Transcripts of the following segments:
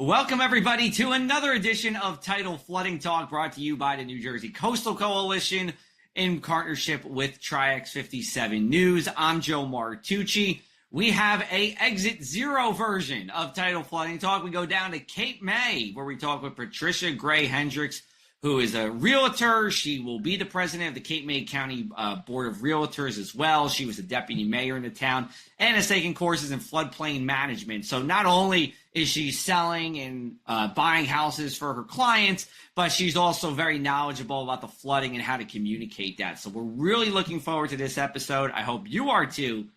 Welcome, everybody, to another edition of Tidal Flooding Talk, brought to you by the New Jersey Coastal Coalition in partnership with Tri-X 57 News. I'm Joe Martucci. We have a Exit Zero version of Tidal Flooding Talk. We go down to Cape May, where we talk with Patricia Gray Hendricks, who is a realtor. She will be the president of the Cape May County Board of Realtors as well. She was a deputy mayor in the town and has taken courses in floodplain management. So not only is she selling and buying houses for her clients, but she's also very knowledgeable about the flooding and how to communicate that. So we're really looking forward to this episode. I hope you are too,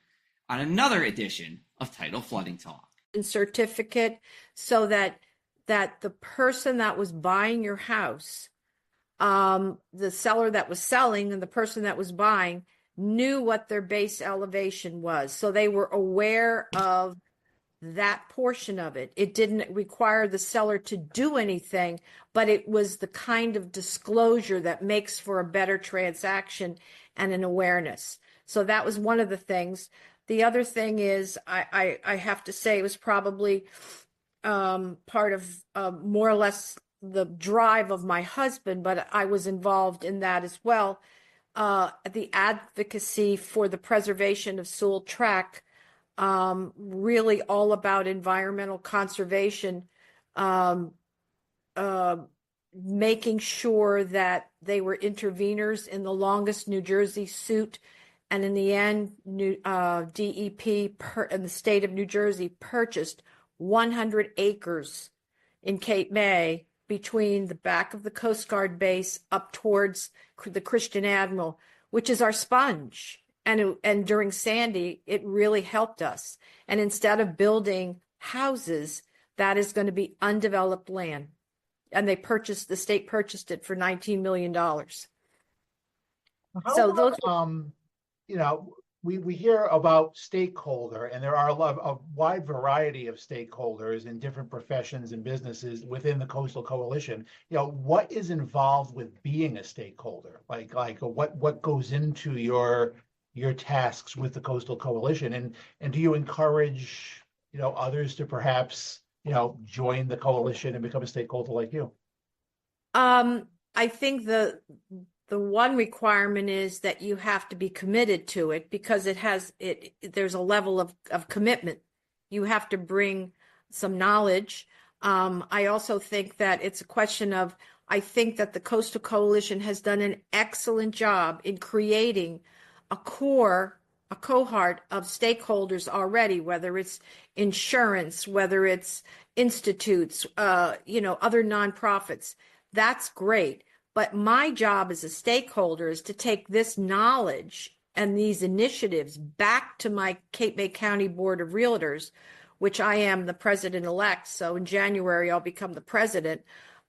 on another edition of Tidal Flooding Talk. Certificate, so that the person that was buying your house, the seller that was selling and the person that was buying, knew what their base elevation was. So they were aware of that portion of it. It didn't require the seller to do anything, but it was the kind of disclosure that makes for a better transaction and an awareness. So that was one of the things. The other thing is, I have to say, it was probably part of more or less the drive of my husband, but I was involved in that as well. The advocacy for the preservation of Sewell Track, really all about environmental conservation, making sure that they were interveners in the longest New Jersey suit. And in the end, DEP in the state of New Jersey purchased 100 acres in Cape May between the back of the Coast Guard base up towards the Christian Admiral, which is our sponge. And during Sandy, it really helped us. And instead of building houses, that is going to be undeveloped land. And the state purchased it for $19 million. We hear about stakeholder, and there are a wide variety of stakeholders in different professions and businesses within the Coastal Coalition. What is involved with being a stakeholder? Like what goes into your tasks with the Coastal Coalition, and do you encourage others to perhaps join the coalition and become a stakeholder like you? I think the one requirement is that you have to be committed to it, because there's a level of commitment. You have to bring some knowledge. I also think that it's a question of, I think that the Coastal Coalition has done an excellent job in creating a cohort of stakeholders already, whether it's insurance, whether it's institutes, other nonprofits. That's great. But my job as a stakeholder is to take this knowledge and these initiatives back to my Cape May County Board of Realtors, which I am the president-elect. So in January, I'll become the president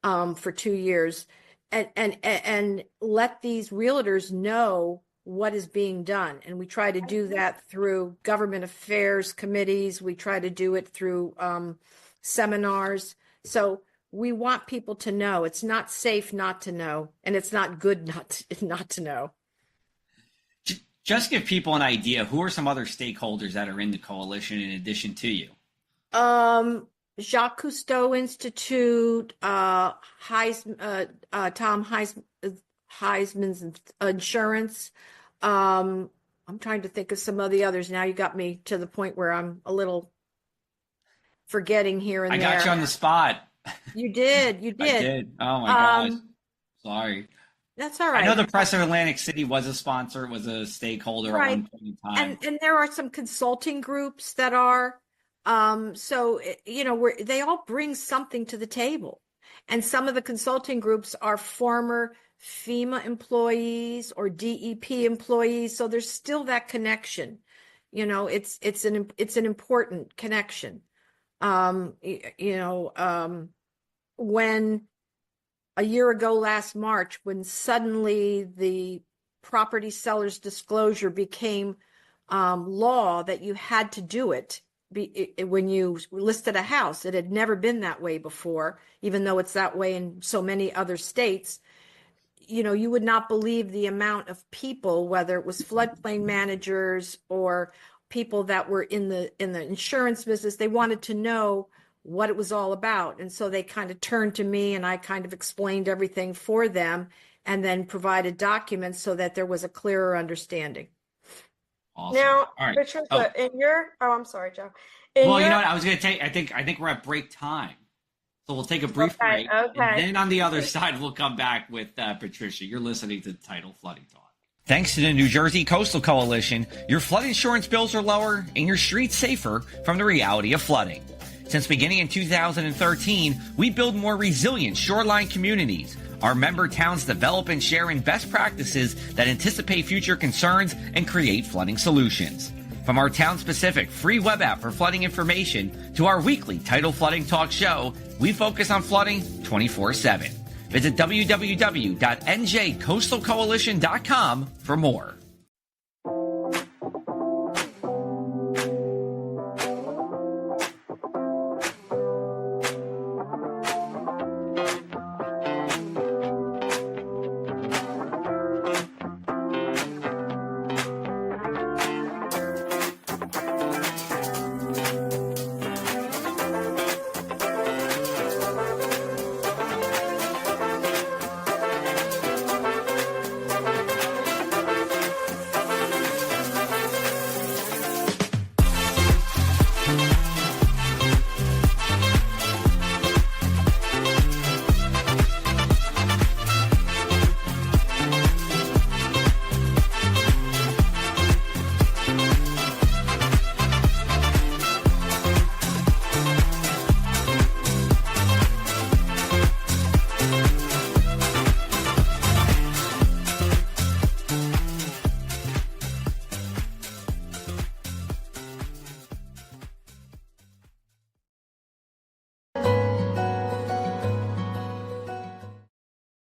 for 2 years, and let these realtors know what is being done. And we try to do that through government affairs committees. We try to do it through seminars. So we want people to know. It's not safe not to know, and it's not good not to know. Just give people an idea. Who are some other stakeholders that are in the coalition in addition to you? Jacques Cousteau Institute, Tom Heisman's Insurance. I'm trying to think of some of the others. Now you got me to the point where I'm a little forgetting here and there. I got you on the spot. You did. I did. Oh my gosh. Sorry. That's all right. I know the Press of Atlantic City was a sponsor, was a stakeholder right. at one point in time. And there are some consulting groups that are, they all bring something to the table. And some of the consulting groups are former FEMA employees or DEP employees. So there's still that connection. It's an important connection. When a year ago last March, when suddenly the property seller's disclosure became law that you had to do it when you listed a house. It had never been that way before, even though it's that way in so many other states. You would not believe the amount of people, whether it was floodplain managers or people that were in the insurance business. They wanted to know what it was all about. And so they kind of turned to me and I kind of explained everything for them and then provided documents so that there was a clearer understanding. Awesome. Now, All right. Patricia, I'm sorry, Joe. Well, you know what? I was going to take, I think we're at break time. So we'll take a brief break. Okay. And then on the other side, we'll come back with Patricia. You're listening to Tidal Flooding Talk. Thanks to the New Jersey Coastal Coalition, your flood insurance bills are lower and your streets safer from the reality of flooding. Since beginning in 2013, we build more resilient shoreline communities. Our member towns develop and share in best practices that anticipate future concerns and create flooding solutions. From our town-specific free web app for flooding information to our weekly Tidal Flooding Talk show, we focus on flooding 24/7. Visit www.njcoastalcoalition.com for more.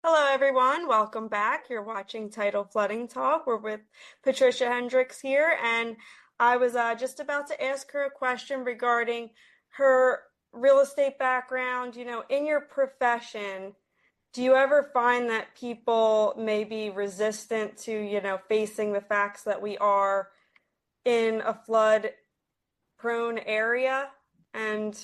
Hello, everyone. Welcome back. You're watching Tidal Flooding Talk. We're with Patricia Hendricks here, and I was just about to ask her a question regarding her real estate background. You know, in your profession, do you ever find that people may be resistant to, facing the facts that we are in a flood-prone area? And,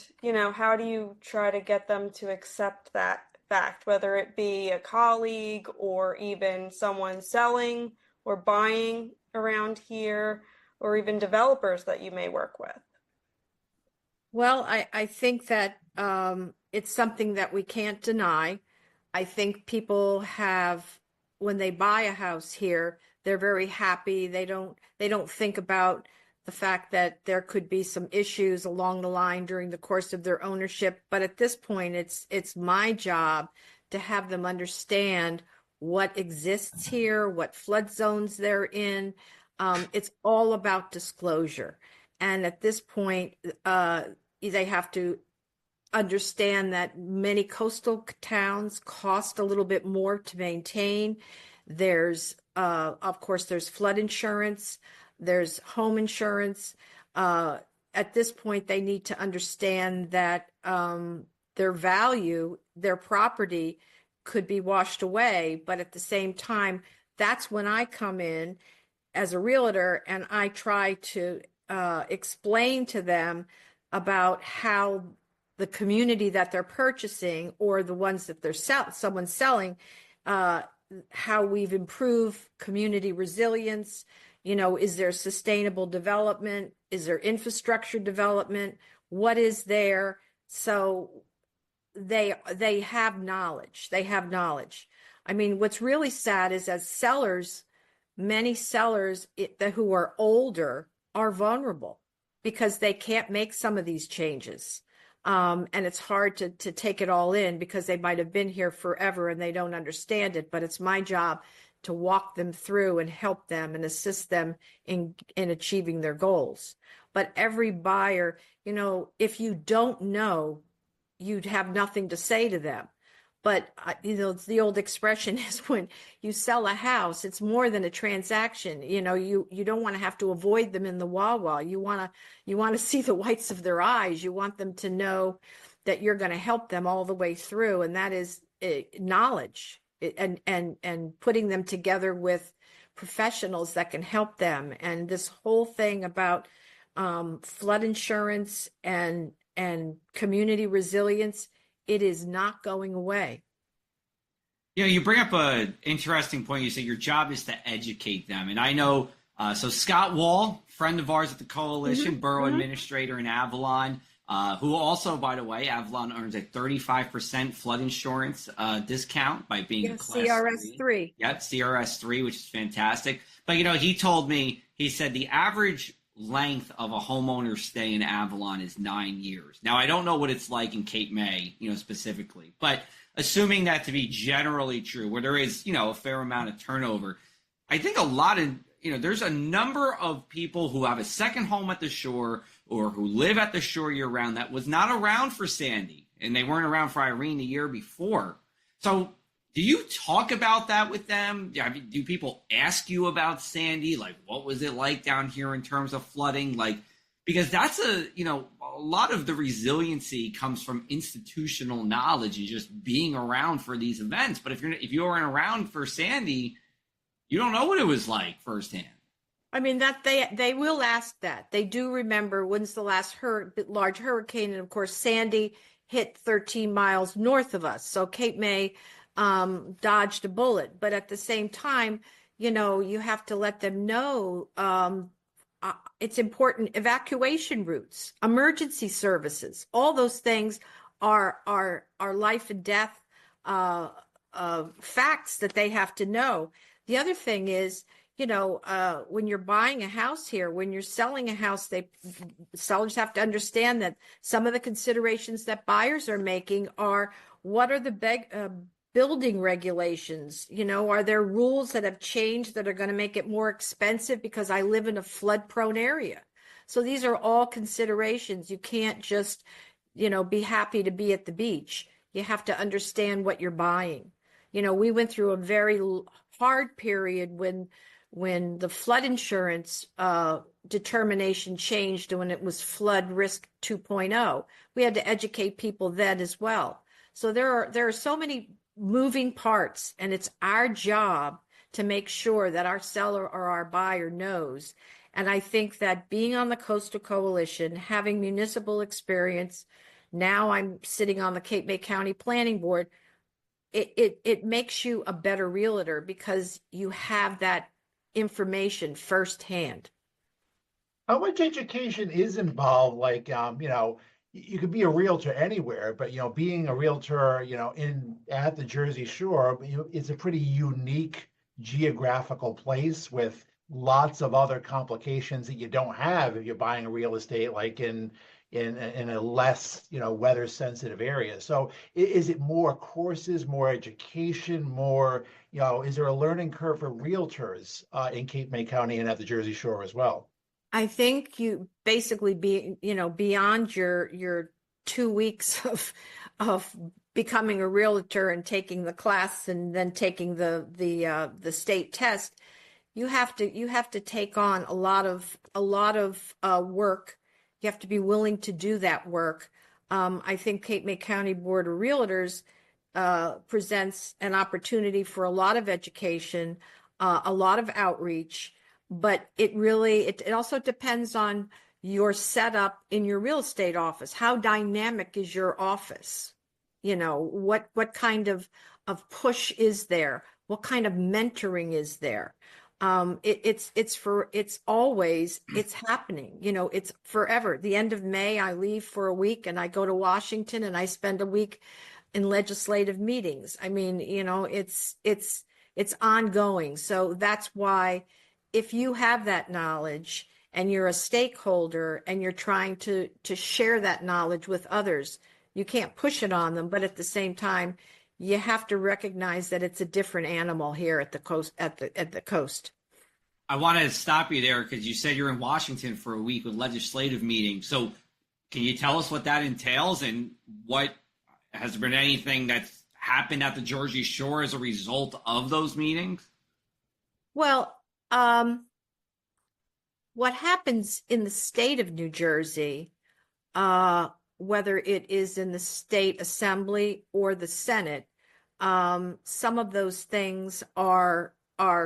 how do you try to get them to accept that fact, whether it be a colleague or even someone selling or buying around here, or even developers that you may work with? Well, I think that it's something that we can't deny. I think people have, when they buy a house here, they're very happy. They don't think about the fact that there could be some issues along the line during the course of their ownership. But at this point, it's my job to have them understand what exists here, what flood zones they're in. It's all about disclosure. And at this point, they have to understand that many coastal towns cost a little bit more to maintain. There's, of course, there's flood insurance. There's home insurance. At this point, they need to understand that their value, their property could be washed away. But at the same time, that's when I come in as a realtor and I try to explain to them about how the community that they're purchasing or the ones that someone's selling, how we've improved community resilience. Is there sustainable development? Is there infrastructure development? What is there? So they have knowledge. They have knowledge. I mean, what's really sad is as sellers, many sellers who are older are vulnerable because they can't make some of these changes. And it's hard to take it all in because they might have been here forever and they don't understand it. But it's my job to walk them through and help them and assist them in achieving their goals. But every buyer, if you don't know, you'd have nothing to say to them. But, it's the old expression is when you sell a house, it's more than a transaction. You don't want to have to avoid them in the Wawa. You want to see the whites of their eyes. You want them to know that you're going to help them all the way through. And that is knowledge. And putting them together with professionals that can help them. And this whole thing about flood insurance and and community resilience, it is not going away. You know, you bring up an interesting point. You say your job is to educate them. And I know, so Scott Wall, friend of ours at the Coalition, borough administrator in Avalon, who also, by the way, Avalon earns a 35% flood insurance discount by being a Class CRS3. Yep, CRS3, which is fantastic. But, you know, he told me, he said the average length of a homeowner's stay in Avalon is 9 years. Now, I don't know what it's like in Cape May, you know, specifically, but assuming that to be generally true, where there is, you know, a fair amount of turnover, I think a lot of, you know, there's a number of people who have a second home at the shore or who live at the shore year round that was not around for Sandy, and they weren't around for Irene the year before. So do you talk about that with them? I mean, do people ask you about Sandy? Like, what was it like down here in terms of flooding? Like, because that's you know, a lot of the resiliency comes from institutional knowledge and just being around for these events. But if you weren't around for Sandy, you don't know what it was like firsthand. I mean, that they will ask that. They do remember when's the last large hurricane, and of course Sandy hit 13 miles north of us. So Cape May dodged a bullet, but at the same time, you know, you have to let them know it's important. Evacuation routes, emergency services, all those things are life and death facts that they have to know. The other thing is, you know, when you're buying a house here, when you're selling a house, sellers have to understand that some of the considerations that buyers are making are, what are the building regulations? You know, are there rules that have changed that are going to make it more expensive because I live in a flood prone area? So these are all considerations. You can't just, you know, be happy to be at the beach. You have to understand what you're buying. You know, we went through a very hard period when the flood insurance determination changed, and when it was flood risk 2.0, we had to educate people then as well. So there are so many moving parts, and it's our job to make sure that our seller or our buyer knows. And I think that being on the Coastal Coalition, having municipal experience, now I'm sitting on the Cape May County Planning Board, it makes you a better realtor because you have that information firsthand. How much education is involved? Like, you know, you could be a realtor anywhere, but, you know, being a realtor, you know, at the Jersey Shore, it's a pretty unique geographical place with lots of other complications that you don't have if you're buying a real estate like in a less, you know, weather sensitive area. So is it more courses, more education, more, you know, is there a learning curve for realtors in Cape May County and at the Jersey Shore as well? I think you basically beyond your 2 weeks of becoming a realtor and taking the class and then taking the state test, you have to take on a lot of work. You have to be willing to do that work. I think Cape May County Board of Realtors presents an opportunity for a lot of education, a lot of outreach, but it also depends on your setup in your real estate office. How dynamic is your office? You know, what kind of push is there? What kind of mentoring is there? It's always happening. You know, it's forever. The end of May, I leave for a week and I go to Washington and I spend a week in legislative meetings. I mean, you know, it's ongoing. So that's why if you have that knowledge and you're a stakeholder and you're trying to share that knowledge with others, you can't push it on them, but at the same time, you have to recognize that it's a different animal here at the coast. At the coast. I want to stop you there because you said you're in Washington for a week with legislative meetings. So, can you tell us what that entails and what has there been anything that's happened at the Jersey Shore as a result of those meetings? Well, what happens in the state of New Jersey, whether it is in the state assembly or the Senate, some of those things are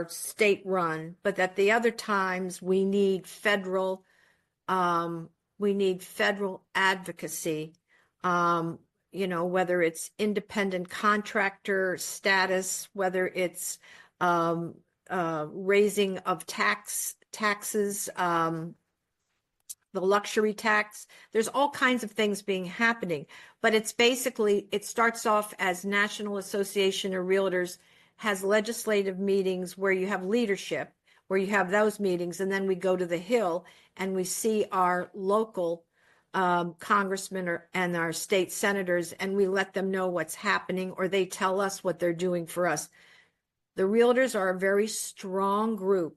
state run, but at the other times we need federal we need federal advocacy, whether it's independent contractor status, whether it's raising of taxes, the luxury tax. There's all kinds of things happening, but it's basically, it starts off as National Association of Realtors has legislative meetings where you have leadership, where you have those meetings, and then we go to the Hill and we see our local congressmen and our state senators, and we let them know what's happening, or they tell us what they're doing for us. The realtors are a very strong group,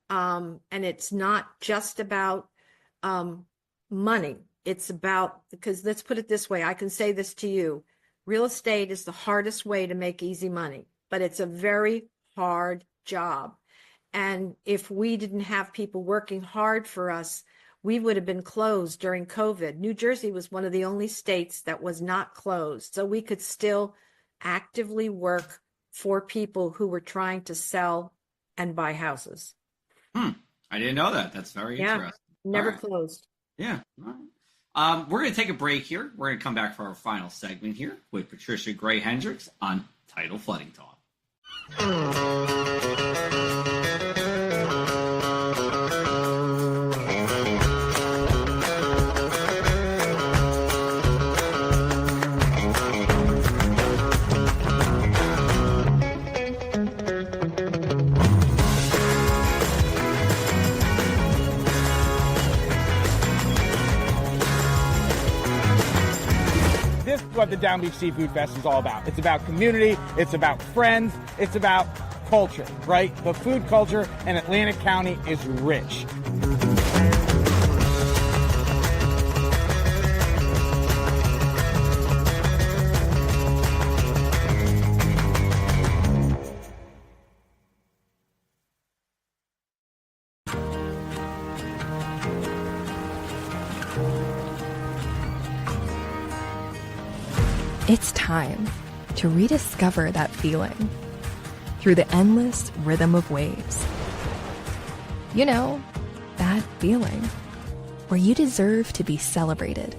and it's not just about money. It's about, because let's put it this way, I can say this to you, real estate is the hardest way to make easy money, but it's a very hard job. And if we didn't have people working hard for us, we would have been closed during COVID. New Jersey was one of the only states that was not closed. So we could still actively work for people who were trying to sell and buy houses. I didn't know that. That's very interesting. Never closed. Yeah. All right. We're going to take a break here. We're going to come back for our final segment here with Patricia Gray Hendricks on Tidal Flooding Talk. This is what the Down Beach Seafood Fest is all about. It's about community, it's about friends, it's about culture, right? The food culture in Atlantic County is rich. It's time to rediscover that feeling through the endless rhythm of waves. You know, that feeling where you deserve to be celebrated.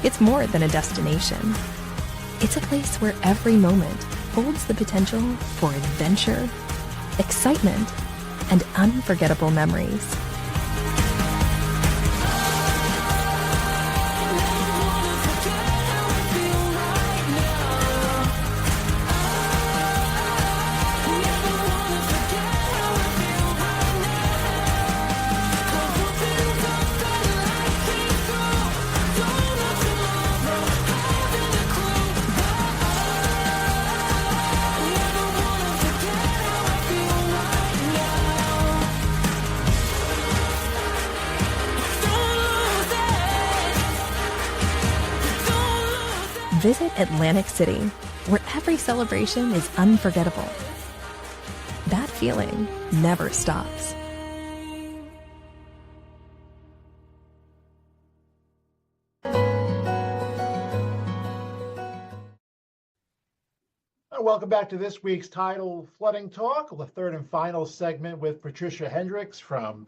It's more than a destination. It's a place where every moment holds the potential for adventure, excitement, and unforgettable memories. Visit Atlantic City, where every celebration is unforgettable. That feeling never stops. Welcome back to this week's Tidal Flooding Talk, the third and final segment with Patricia Hendricks from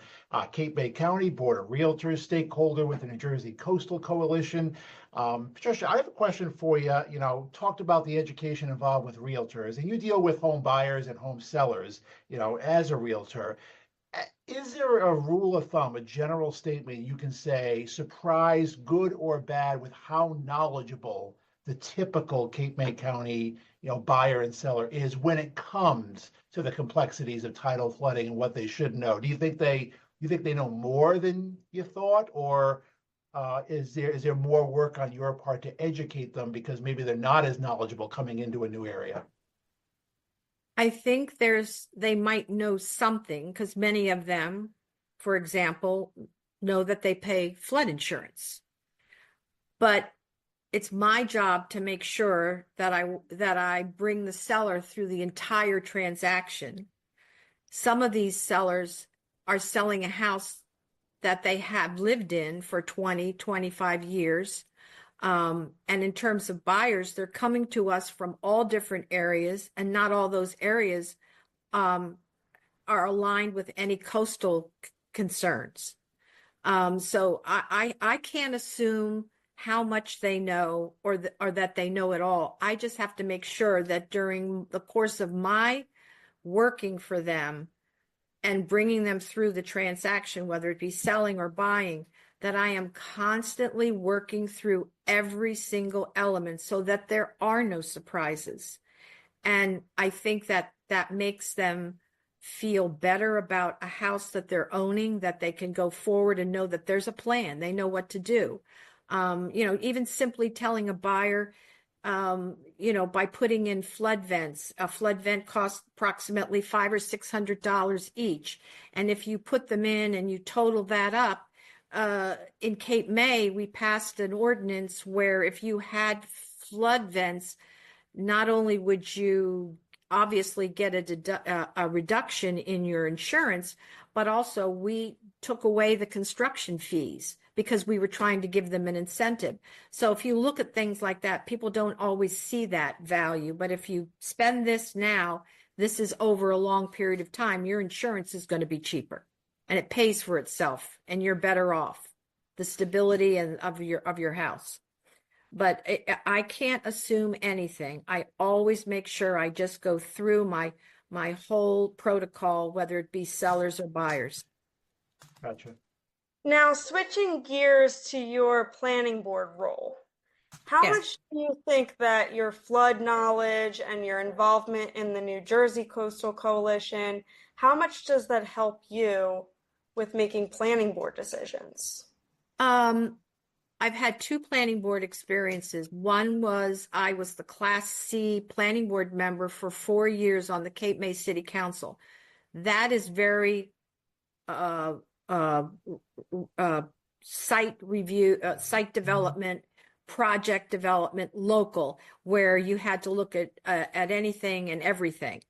Cape May County Board of Realtors, stakeholder with the New Jersey Coastal Coalition. Patricia, I have a question for you. You know, talked about the education involved with realtors, and you deal with home buyers and home sellers, you know, as a realtor. Is there a rule of thumb, a general statement you can say, surprise, good or bad, with how knowledgeable the typical Cape May County, you know, buyer and seller is when it comes to the complexities of tidal flooding and what they should know? Do you think they know more than you thought, or is there more work on your part to educate them because maybe they're not as knowledgeable coming into a new area? I think they might know something, because many of them, for example, know that they pay flood insurance. But it's my job to make sure that I bring the seller through the entire transaction. Some of these sellers are selling a house that they have lived in for 20, 25 years. And in terms of buyers, they're coming to us from all different areas, and not all those areas are aligned with any coastal concerns. So I can't assume how much they know or that they know it all. I just have to make sure that during the course of my working for them and bringing them through the transaction, whether it be selling or buying, that I am constantly working through every single element so that there are no surprises. And I think that that makes them feel better about a house that they're owning, that they can go forward and know that there's a plan. They know what to do. Even simply telling a buyer, by putting in flood vents, a flood vent costs approximately $500 or $600 each. And if you put them in and you total that up, in Cape May, we passed an ordinance where if you had flood vents, not only would you obviously get a reduction in your insurance, but also we took away the construction fees because we were trying to give them an incentive. So if you look at things like that, people don't always see that value. But if you spend this now, this is over a long period of time, your insurance is going to be cheaper and it pays for itself and you're better off. The stability of your house. But I can't assume anything. I always make sure I just go through my whole protocol, whether it be sellers or buyers. Gotcha. Now, switching gears to your planning board role, how Yes. much do you think that your flood knowledge and your involvement in the New Jersey Coastal Coalition, how much does that help you with making planning board decisions? I've had 2 planning board experiences. One was I was the Class C planning board member for 4 years on the Cape May City Council. That is very site review, site development, project development, local, where you had to look at anything and everything.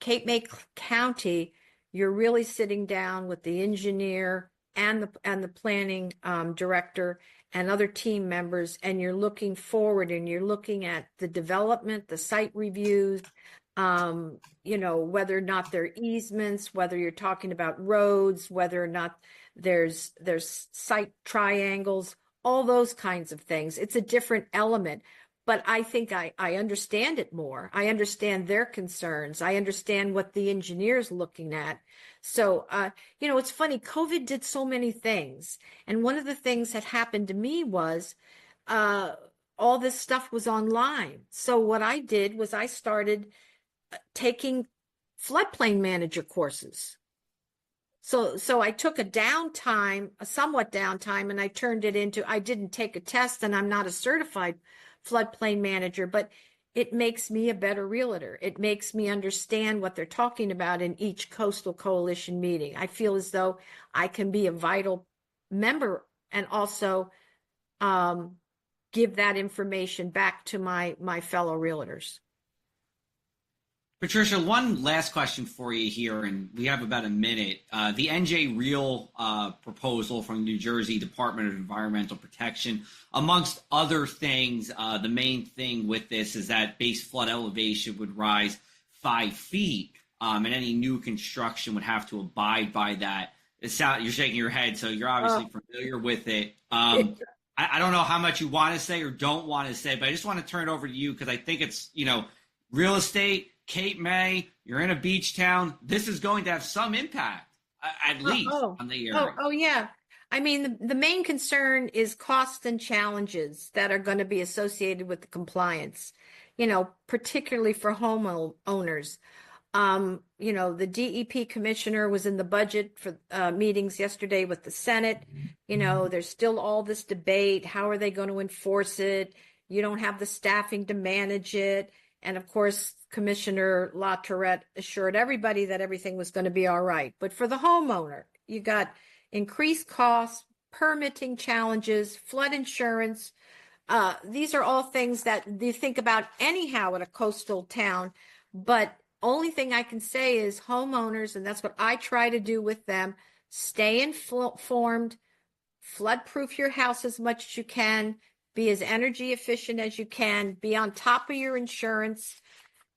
Cape May County, you're really sitting down with the engineer and the planning director and other team members, and you're looking forward and you're looking at the development, the site reviews, whether or not there are easements, whether you're talking about roads, whether or not there's site triangles, all those kinds of things. It's a different element, but I think I understand it more. I understand their concerns. I understand what the engineer's looking at. So, it's funny, COVID did so many things. And one of the things that happened to me was all this stuff was online. So what I did was I started taking floodplain manager courses. So I took a somewhat downtime, and I turned it into, I didn't take a test and I'm not a certified floodplain manager, but it makes me a better realtor. It makes me understand what they're talking about in each coastal coalition meeting. I feel as though I can be a vital member and also give that information back to my fellow realtors. Patricia, one last question for you here, and we have about a minute. The NJ Real proposal from New Jersey Department of Environmental Protection, amongst other things, the main thing with this is that base flood elevation would rise 5 feet, and any new construction would have to abide by that. You're shaking your head, so you're obviously familiar with it. I don't know how much you want to say or don't want to say, but I just want to turn it over to you because I think it's, real estate, Cape May, you're in a beach town. This is going to have some impact, at least, on the area. Oh, yeah. I mean, the main concern is costs and challenges that are going to be associated with the compliance, particularly for homeowners. The DEP commissioner was in the budget for meetings yesterday with the Senate. There's still all this debate. How are they going to enforce it? You don't have the staffing to manage it. And of course, Commissioner LaTourette assured everybody that everything was going to be all right. But for the homeowner, you got increased costs, permitting challenges, flood insurance. These are all things that you think about anyhow at a coastal town. But only thing I can say is homeowners, and that's what I try to do with them, stay informed, flood-proof your house as much as you can, be as energy efficient as you can, be on top of your insurance.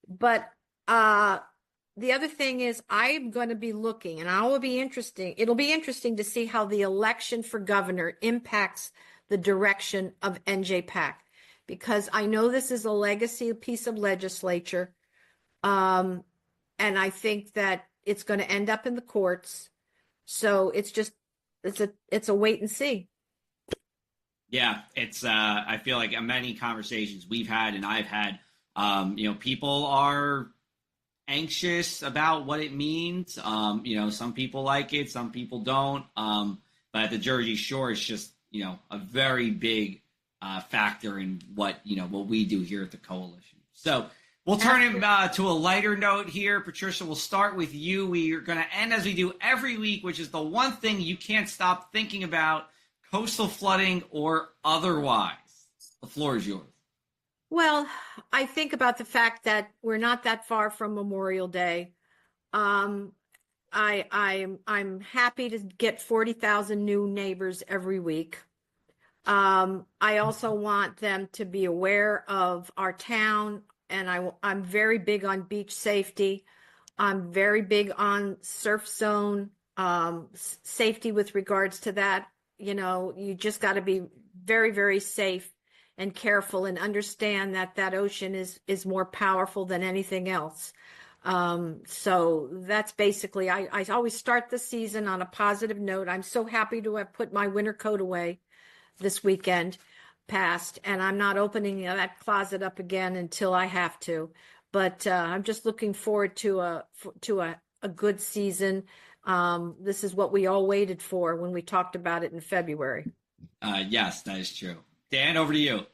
But the other thing is I'm going to be looking, and it'll be interesting to see how the election for governor impacts the direction of NJPAC, because I know this is a legacy piece of legislature. And I think that it's going to end up in the courts. So it's a wait and see. Yeah, it's I feel like many conversations we've had and I've had, people are anxious about what it means. Some people like it, some people don't. But at the Jersey Shore, it's just, a very big factor in what we do here at the coalition. So we'll turn it to a lighter note here. Patricia, we'll start with you. We are going to end as we do every week, which is the one thing you can't stop thinking about, coastal flooding or otherwise. The floor is yours. Well, I think about the fact that we're not that far from Memorial Day. I'm happy to get 40,000 new neighbors every week. I also want them to be aware of our town, and I'm very big on beach safety. I'm very big on surf zone safety with regards to that. You just got to be very, very safe and careful and understand that ocean is more powerful than anything else. So that's basically, I always start the season on a positive note. I'm so happy to have put my winter coat away this weekend past, and I'm not opening that closet up again until I have to. But I'm just looking forward to a good season. This is what we all waited for when we talked about it in February. Yes, that is true. Dan, over to you.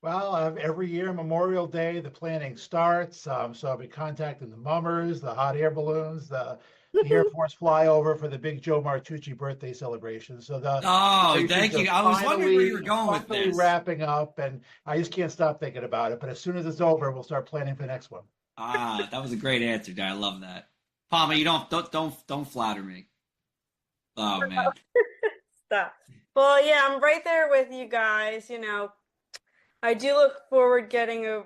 Well, every year, Memorial Day, the planning starts. So I'll be contacting the mummers, the hot air balloons, the Air Force flyover for the big Joe Martucci birthday celebration. So thank you. I was wondering where you were going with this. Wrapping up, and I just can't stop thinking about it. But as soon as it's over, we'll start planning for the next one. That was a great answer, Dan. I love that. Palma, you don't flatter me. Oh man. Stop. Well, yeah, I'm right there with you guys. I do look forward getting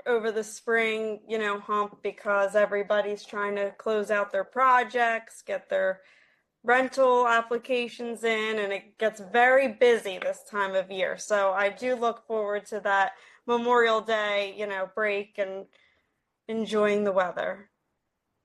over the spring, hump, because everybody's trying to close out their projects, get their rental applications in, and it gets very busy this time of year. So I do look forward to that Memorial Day, break and enjoying the weather.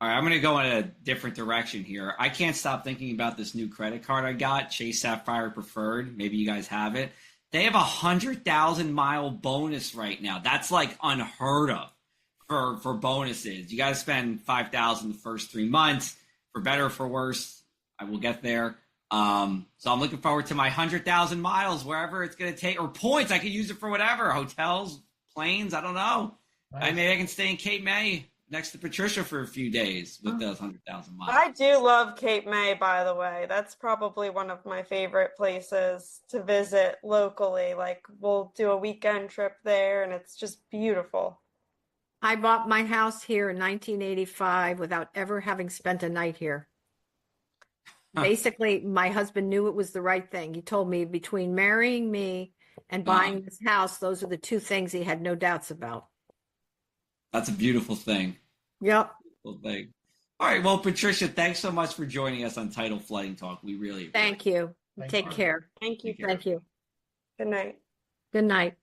All right, I'm going to go in a different direction here. I can't stop thinking about this new credit card I got, Chase Sapphire Preferred. Maybe you guys have it. They have 100,000 mile bonus right now. That's like unheard of for bonuses. You got to spend 5,000 the first 3 months. For better or for worse, I will get there. So I'm looking forward to my 100,000 miles wherever it's going to take, or points. I could use it for whatever, hotels, planes. I don't know. Nice. Maybe I can stay in Cape May next to Patricia for a few days with those 100,000 miles. I do love Cape May, by the way. That's probably one of my favorite places to visit locally. Like, we'll do a weekend trip there, and it's just beautiful. I bought my house here in 1985 without ever having spent a night here. Basically, my husband knew it was the right thing. He told me between marrying me and buying this house, those are the two things he had no doubts about. That's a beautiful thing. Yep. Beautiful thing. All right. Well, Patricia, thanks so much for joining us on Tidal Flooding Talk. We really appreciate it. Thank you. Thanks, Take Mark. care. Thank you. Thank you. Good night. Good night.